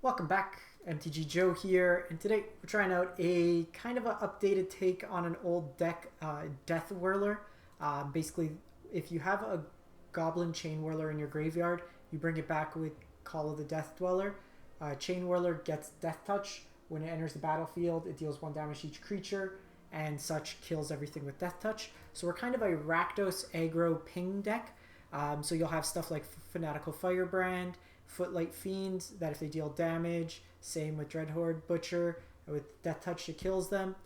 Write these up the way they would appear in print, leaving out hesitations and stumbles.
Welcome back, MTG Joe here, and today we're trying out a kind of an updated take on an old deck, Death Whirler. Basically, if you have a goblin chainwhirler in your graveyard, you bring it back with Call of the Deathwhirler. Chainwhirler gets Death Touch. When it enters the battlefield, it deals 1 damage to each creature, and such kills everything with Death Touch. So we're kind of a Rakdos Aggro ping deck. So you'll have stuff like Fanatical Firebrand, Footlight Fiend, that if they deal damage, same with Dreadhorde Butcher, with Death Touch it kills them.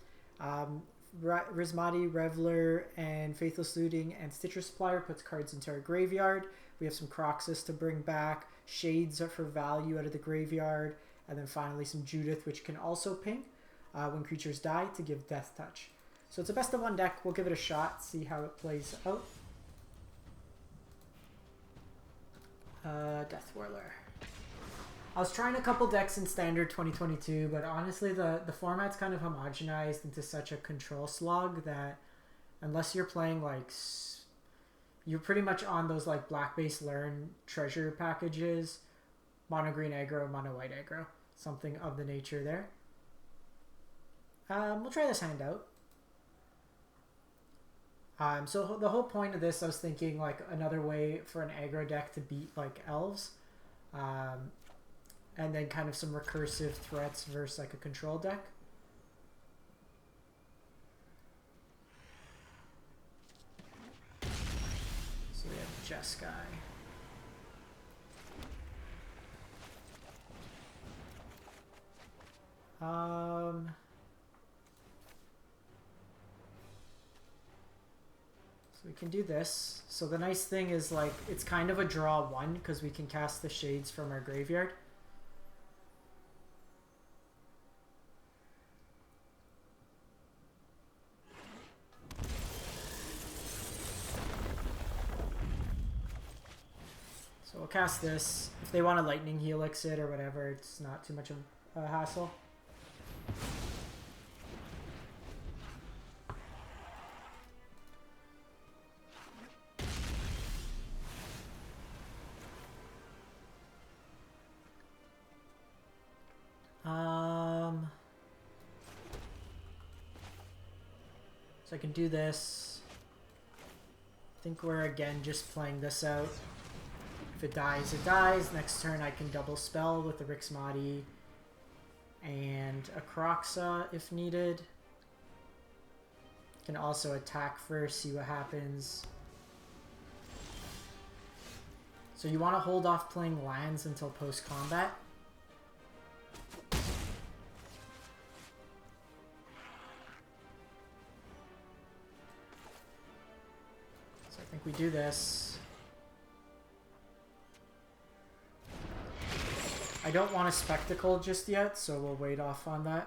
Rismati, Reveler, and Faithless Looting and Stitcher Supplier puts cards into our graveyard. We have some Croxus to bring back, Shades for value out of the graveyard, and then finally some Judith, which can also ping when creatures die to give Death Touch. So it's a best of 1 deck. We'll give it a shot, see how it plays out. Death Whirler. I was trying a couple decks in Standard 2022, but honestly the format's kind of homogenized into such a control slog that unless you're playing like... You're pretty much on those like black-based learn treasure packages, mono green aggro, mono white aggro. Something of the nature there. We'll try this hand out. So the whole point of this, I was thinking like another way for an aggro deck to beat like elves. And then kind of some recursive threats versus like a control deck. So we have Jeskai. So we can do this. So the nice thing is like it's kind of a draw 1 because we can cast the Shades from our graveyard. So we'll cast this. If they want to Lightning Helix it or whatever, it's not too much of a hassle. So I can do this. I think we're again just playing this out. If it dies, it dies. Next turn I can double spell with the Rixmati and a Croxa if needed. Can also attack first, see what happens. So you want to hold off playing lands until post-combat. So I think we do this. I don't want a Spectacle just yet, so we'll wait off on that.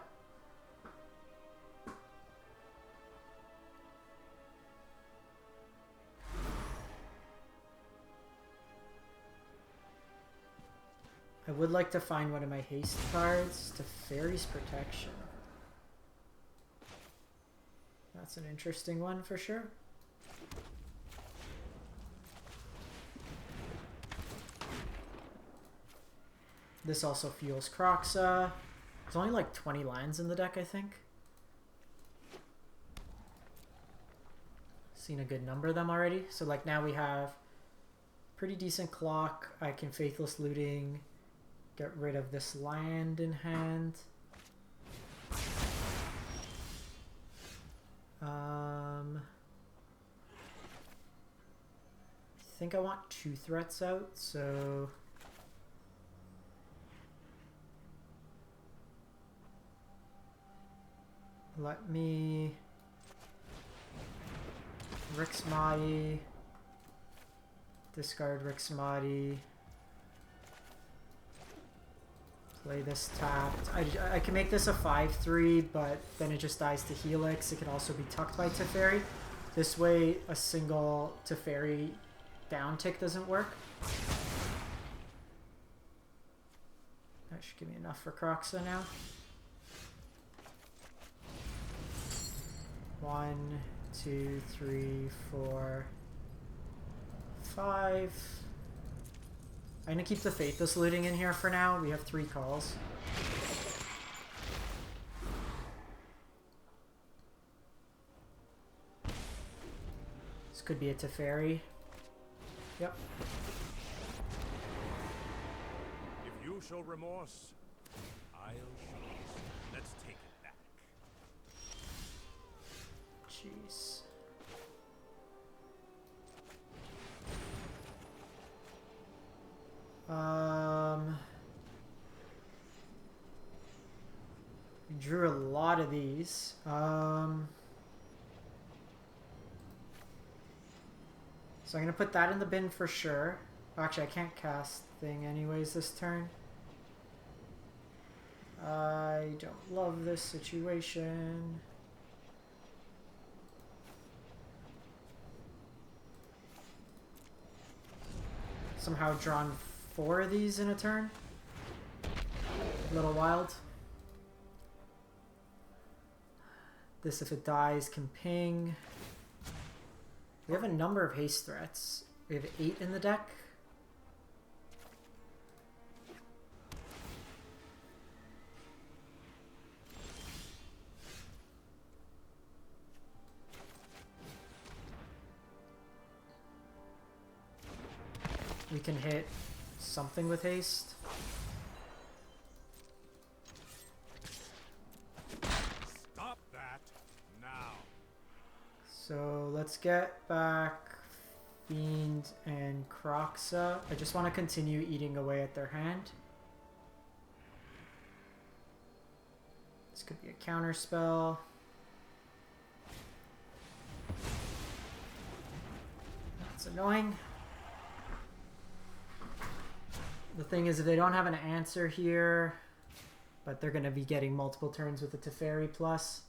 I would like to find one of my haste cards to Fairy's Protection. That's an interesting one for sure. This also fuels Croxa. There's only like 20 lands in the deck, I think. Seen a good number of them already. So like now we have pretty decent clock. I can Faithless Looting, get rid of this land in hand. I think I want 2 threats out, so... Let me Rixmati, discard Rixmati, play this tapped. I can make this a 5/3, but then it just dies to Helix. It can also be tucked by Teferi. This way a single Teferi down tick doesn't work. That should give me enough for Croxa now. 1, 2, 3, 4, 5. I'm gonna keep the Faithless Looting in here for now. We have 3 calls. This could be a Teferi. Yep. If you show remorse, I'll show it. Let's take it back. Jeez. We drew a lot of these. So I'm gonna put that in the bin for sure. Actually, I can't cast thing anyways this turn. I don't love this situation. Somehow drawn 4 of these in a turn. A little wild. This, if it dies, can ping. We have a number of haste threats. We have 8 in the deck. We can hit something with haste. Stop that now. So let's get back Fiend and Kroxa. I just want to continue eating away at their hand. This could be a counter spell. That's annoying. The thing is, if they don't have an answer here, but they're going to be getting multiple turns with the Teferi plus.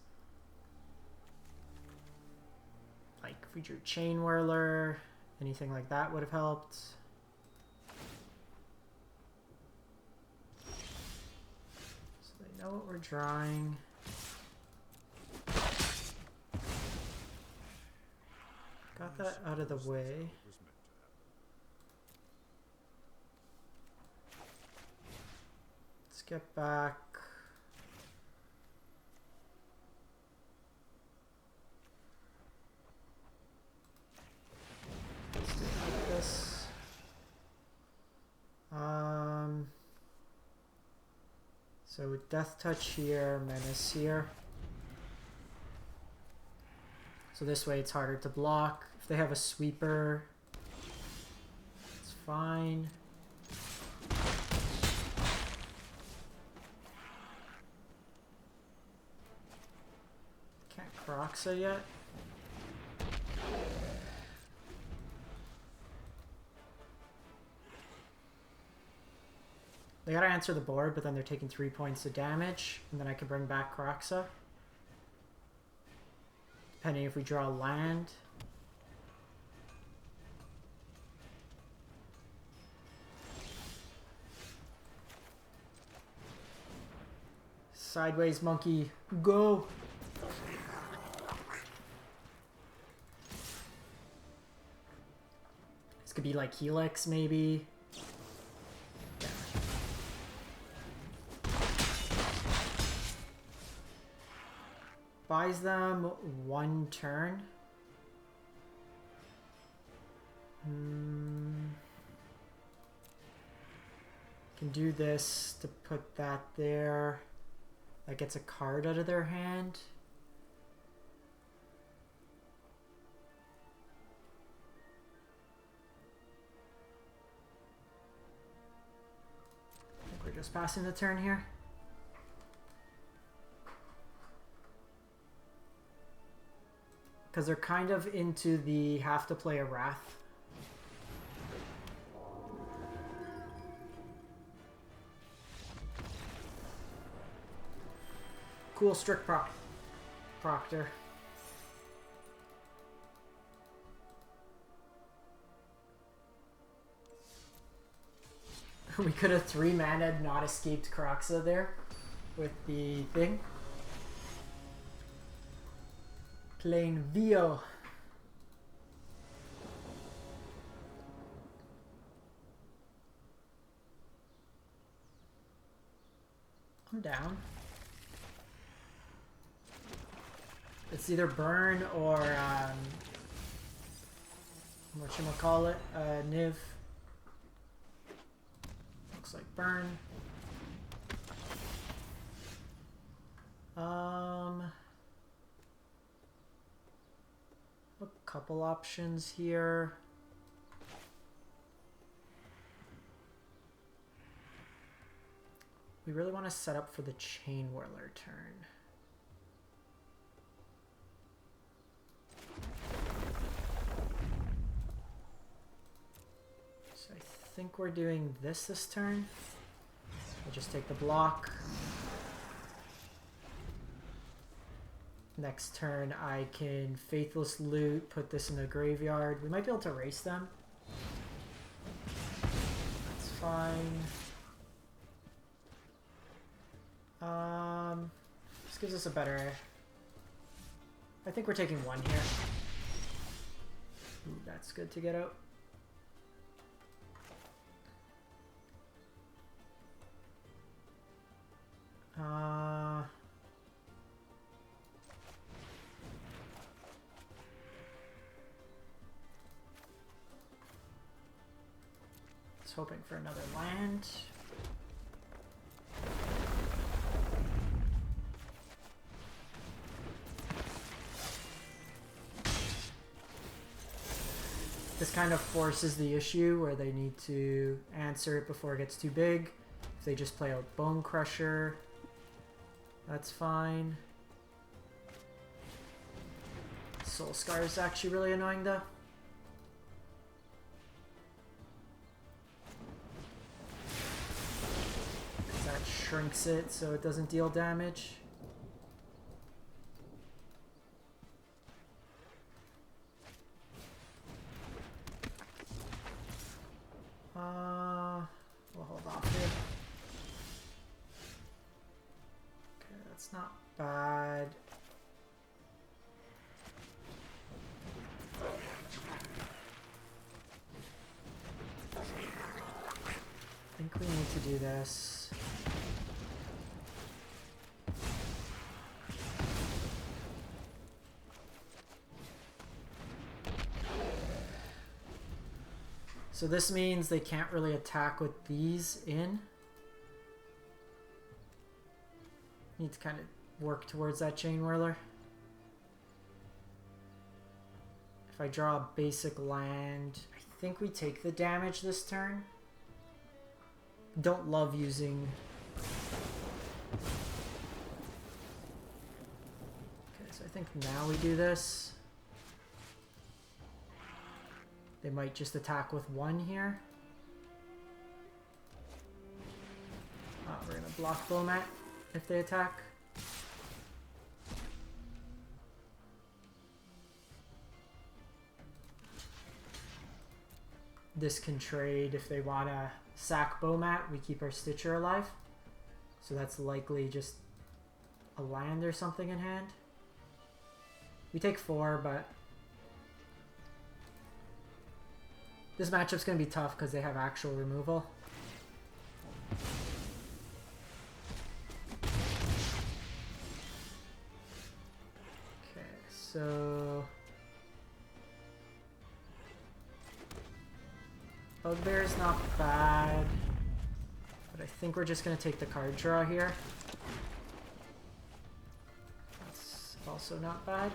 Like, if we drew Chainwhirler, anything like that would have helped. So they know what we're drawing. Got that out of the way. Let's get back. Let's do it like this. So with Death Touch here, Menace here. So this way it's harder to block. If they have a sweeper, it's fine. Can't Kroxa yet. They gotta answer the board, but then they're taking 3 points of damage, and then I can bring back Kroxa. Depending if we draw land. Sideways monkey, go! This could be like Helix, maybe. Buys them 1 turn. Can do this to put that there. That gets a card out of their hand. I think we're just passing the turn here. Because they're kind of into the have to play a Wrath. Cool strict proctor. We could have 3-mana'd not escaped Kroxa there with the thing. Playing Vio. I'm down. It's either burn or whatchamacallit, Niv. Looks like burn. A couple options here. We really want to set up for the chainwhirler turn. So I think we're doing this turn. We'll just take the block. Next turn I can Faithless Loot, put this in the graveyard. We might be able to race them. That's fine. This gives us a better... I think we're taking one here. Ooh, that's good to get out. Just hoping for another land. This kind of forces the issue where they need to answer it before it gets too big. If they just play out Bone Crusher, that's fine. Soul Scar is actually really annoying though. That shrinks it so it doesn't deal damage. We'll hold off here. Okay, that's not bad. I think we need to do this. So this means they can't really attack with these in. Need to kind of work towards that chainwhirler. If I draw a basic land, I think we take the damage this turn. Don't love using... Okay, so I think now we do this. They might just attack with one here. We're gonna block Bowmat if they attack. This can trade if they wanna sack Bowmat, we keep our Stitcher alive. So that's likely just a land or something in hand. We take 4, but this matchup's going to be tough because they have actual removal. Okay, so... Bugbear's not bad, but I think we're just going to take the card draw here. That's also not bad.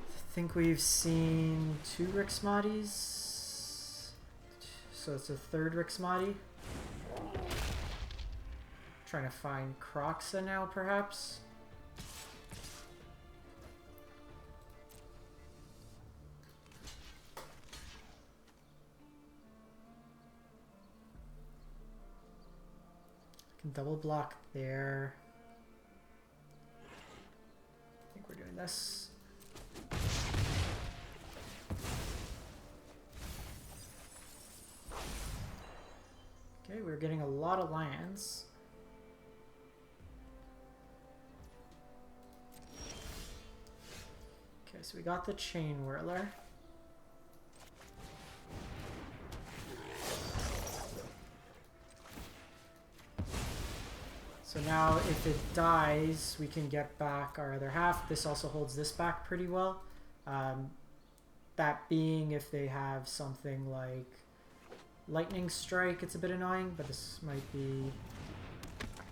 I think we've seen 2 Rixmoddies, so it's a 3rd Rixmoddy. Trying to find Croxa now, perhaps. I can double block there. I think we're doing this. Okay, we're getting a lot of lands. Okay, so we got the chainwhirler. So now if it dies, we can get back our other half. This also holds this back pretty well. That being if they have something like lightning strike, it's a bit annoying, but this might be...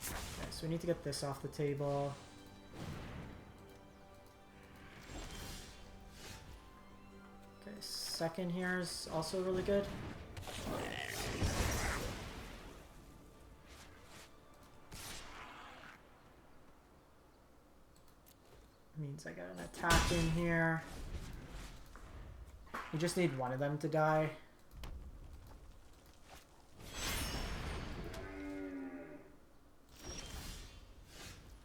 Okay, so we need to get this off the table. Okay, second here is also really good. Means I got an attack in here. We just need one of them to die.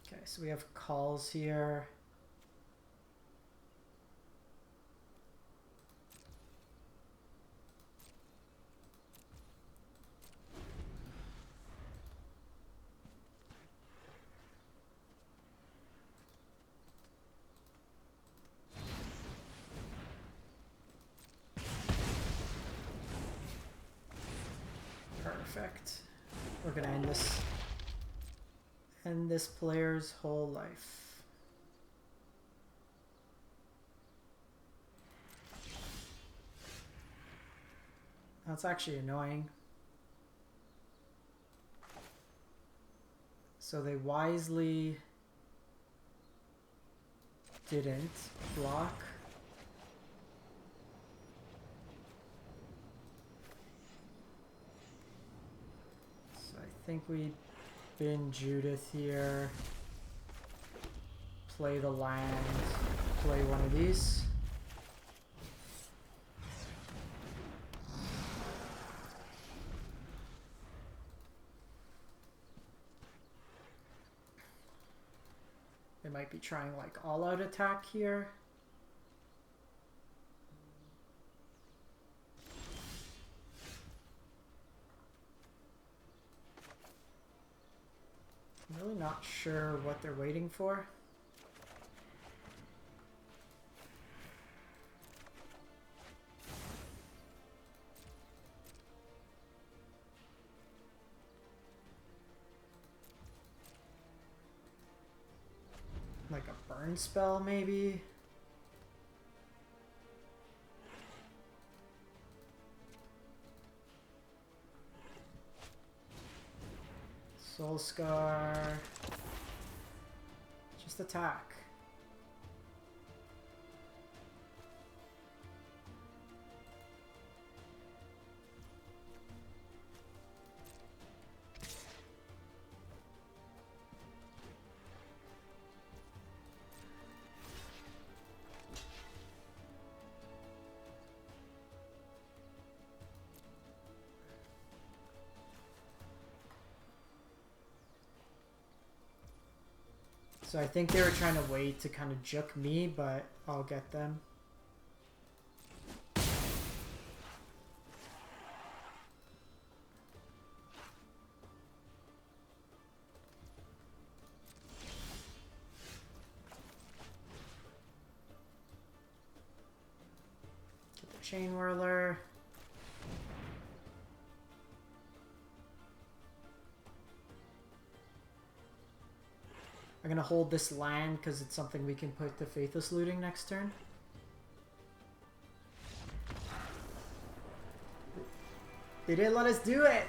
Okay, so we have calls here. Perfect. We're gonna end this player's whole life. That's actually annoying. So they wisely didn't block. I think we bin Judith here, play the land, play one of these. They might be trying like all-out attack here. I'm really not sure what they're waiting for. Like a burn spell, maybe? Soul Scar. Just attack. So I think they were trying to wait to kind of juke me, but I'll get them. Get the chainwhirler. I'm gonna hold this land because it's something we can put to Faithless Looting next turn. They didn't let us do it!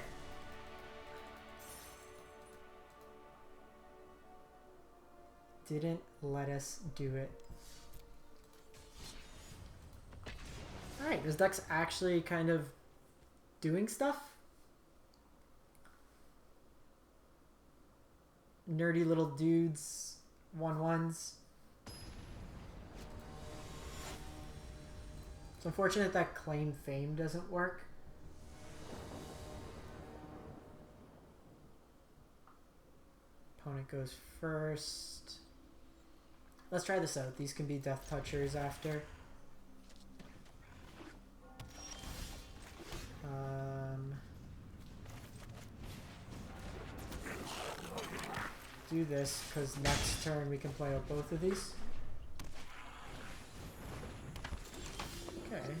Didn't let us do it. Alright, this deck's actually kind of doing stuff. Nerdy little dudes, 1/1s. It's unfortunate that Claim Fame doesn't work. Opponent goes first. Let's try this out. These can be Death Touchers after. Do this because next turn we can play out both of these. Okay.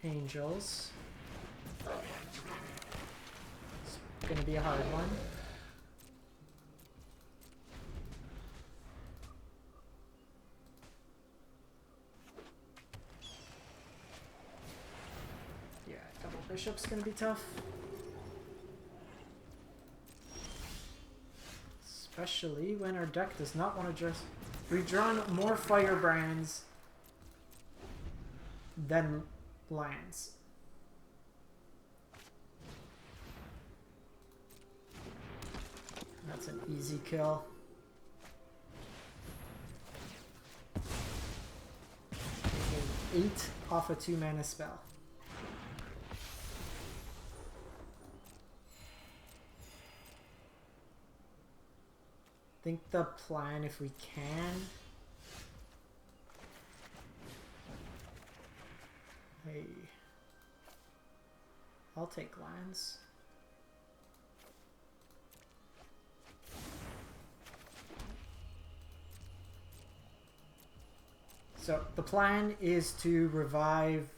Angels. gonna be a hard one. Yeah, double bishop's gonna be tough. Especially when our deck does not want to just... We've drawn more firebrands than lands. That's an easy kill. Okay, 8 off a 2-mana spell. I think the plan, if we can... Hey, I'll take lands. So the plan is to revive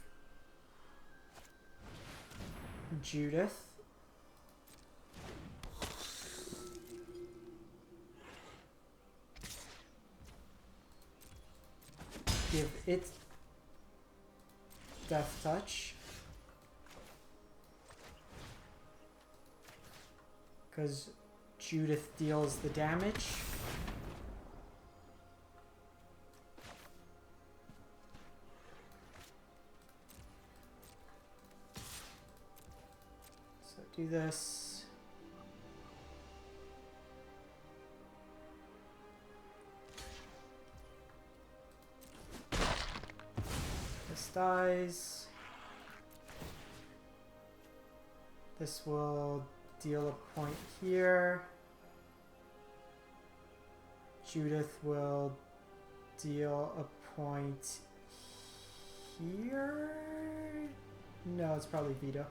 Judith. Give it Death Touch. Because Judith deals the damage. So do this. Dies. This will deal a point here. Judith will deal a point here. No, it's probably veto.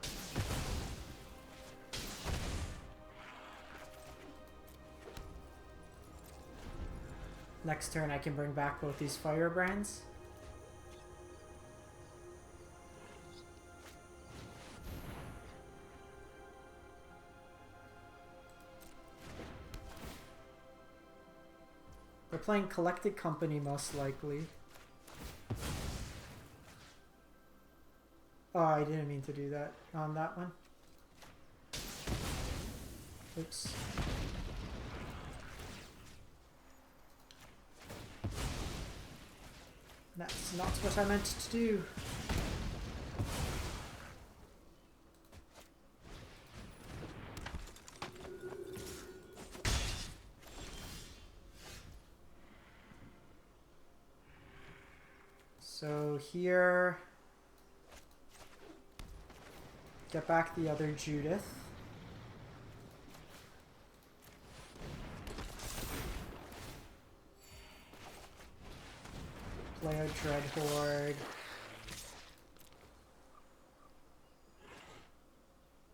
Next turn I can bring back both these firebrands. They're playing Collected Company, most likely. Oh, I didn't mean to do that on that one. Oops. That's not what I meant to do. So here, get back the other Judith. Play a Dread Horde.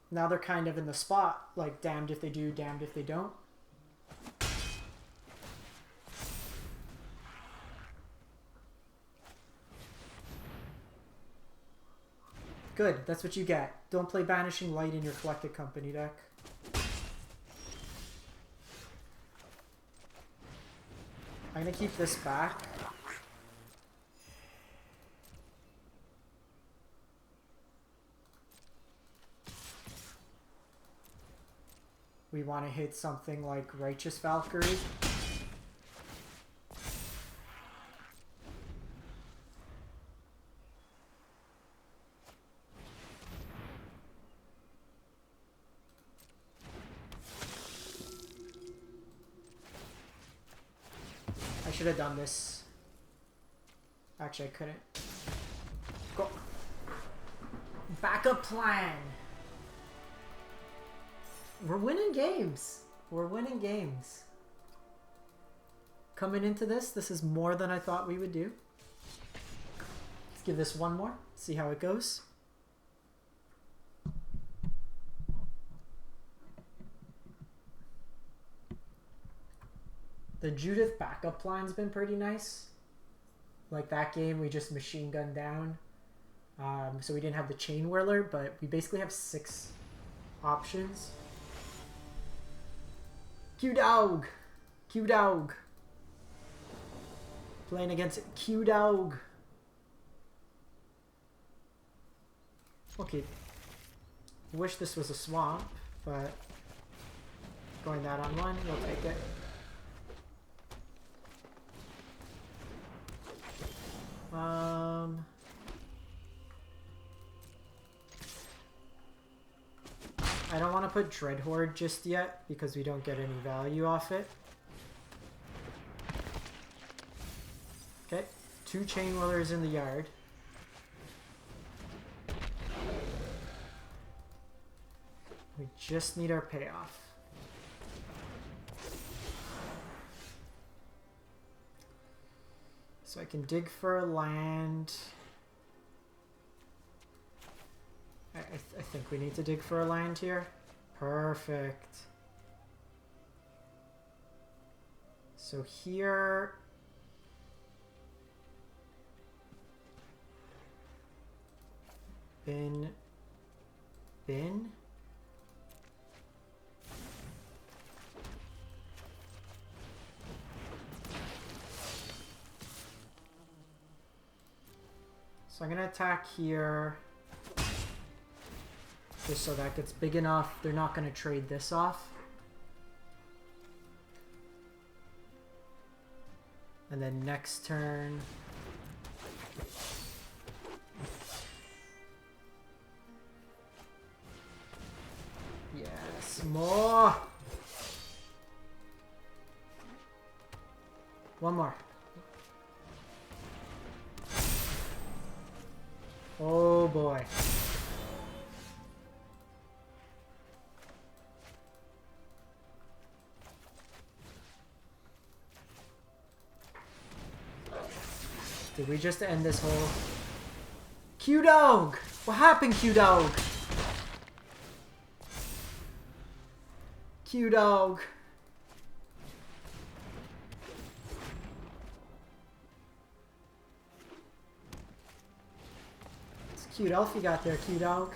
Now they're kind of in the spot, like damned if they do, damned if they don't. Good, that's what you get. Don't play Banishing Light in your Collected Company deck. I'm gonna keep this back. We want to hit something like Righteous Valkyrie. I should have done this. Actually, I couldn't. Go. Backup plan. We're winning games. We're winning games. Coming into this, this is more than I thought we would do. Let's give this one more. See how it goes. The Judith backup plan's been pretty nice. Like that game, we just machine gunned down. So we didn't have the chainwhirler, but we basically have 6 options. Q-Dog. Q-Dog. Playing against Q-Dog. Okay. Wish this was a swamp, but going that on one, we'll take it. I don't want to put Dread Horde just yet because we don't get any value off it. Okay, 2 chainwhirlers in the yard. We just need our payoff. So I can dig for a land. I think we need to dig for a land here. Perfect. So here... Bin. So I'm going to attack here. Just so that gets big enough. They're not going to trade this off. And then next turn... Yes, more! One more. Oh boy. Did we just end this whole... Q-Dog! What happened, Q-Dog? Q-Dog. It's a cute elf you got there, Q-Dog.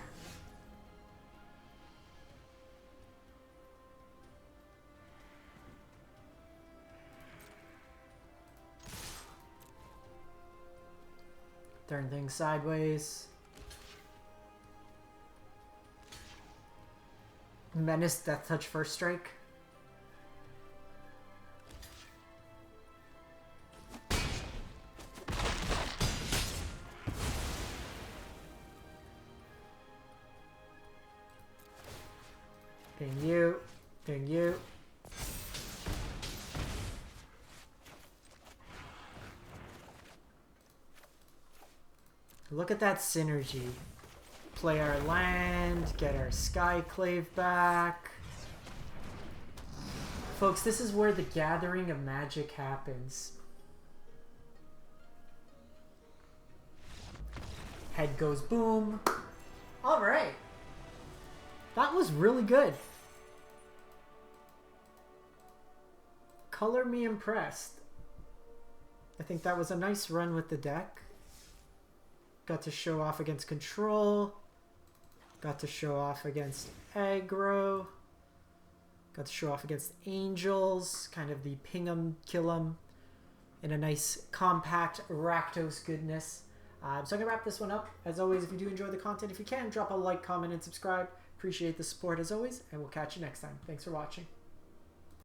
Turn things sideways. Menace, Death Touch, First Strike. Ding you. Ding you. Look at that synergy. Play our land, get our Skyclave back. Folks, this is where the gathering of magic happens. Head goes boom. Alright. That was really good. Color me impressed. I think that was a nice run with the deck. Got to show off against control. Got to show off against aggro. Got to show off against angels. Kind of the ping 'em, kill 'em. In a nice compact Rakdos goodness. So I'm going to wrap this one up. As always, if you do enjoy the content, if you can, drop a like, comment, and subscribe. Appreciate the support as always, and we'll catch you next time. Thanks for watching.